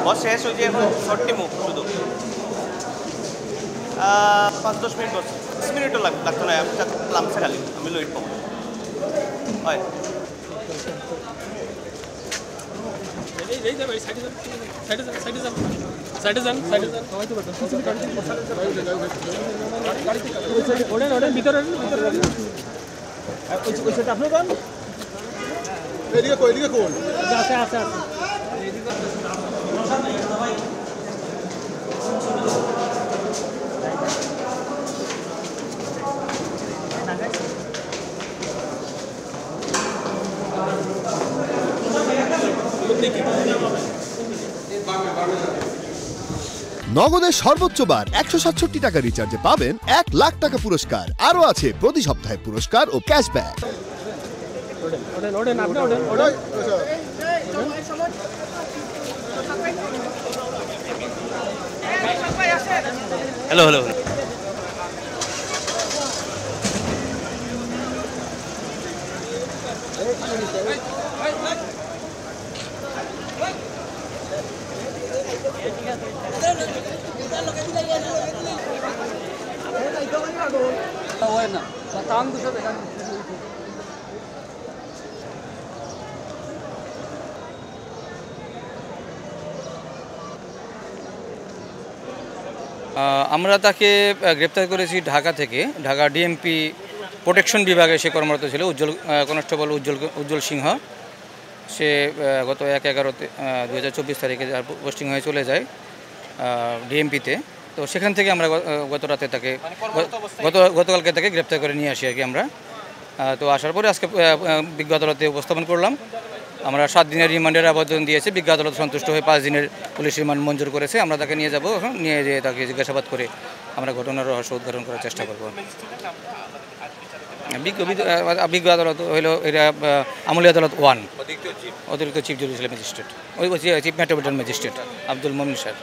বস শেষ হয়েছে, এখন শর্টটি মুখ শুধু 5-10 মিনিট বস, 10 মিনিটও লাগতো না, লামছে খালি আমি লইট পাবো হয়। নগদের সর্বোচ্চ বার 167 টাকা রিচার্জে পাবেন 1 লাখ টাকা পুরস্কার। আরও আছে প্রতি সপ্তাহে পুরস্কার ও ক্যাশব্যাক। হ্যালো হ্যালো আমরা তাকে গ্রেপ্তার করেছি ঢাকা থেকে। ঢাকা ডিএমপি প্রোটেকশন বিভাগে সে কর্মরত ছিল, কনস্টেবল উজ্জ্বল সিংহ। সে গত 1/11/2024 তারিখে পোস্টিং হয়ে চলে যায় ডিএমপিতে। তো সেখান থেকে আমরা গতকালকে তাকে গ্রেপ্তার করে নিয়ে আসি আর কি আমরা। তো আসার পরে আজকে বিজ্ঞ আদালতে উপস্থাপন করলাম। আমরা 7 দিনের রিমান্ডের আবেদন দিয়েছি, বিজ্ঞ আদালত সন্তুষ্ট হয়ে 5 দিনের পুলিশ রিমান্ড মঞ্জুর করেছে। আমরা তাকে নিয়ে যাব, নিয়ে যেয়ে তাকে জিজ্ঞাসাবাদ করে আমরা ঘটনার রহস্য উদ্ঘাটন করার চেষ্টা করব। বিজ্ঞ আদালত হইল এটা আমলি আদালত 1, অতিরিক্ত chief judicial magistrate, chief metropolitan magistrate Abdul মোমিন স্যার।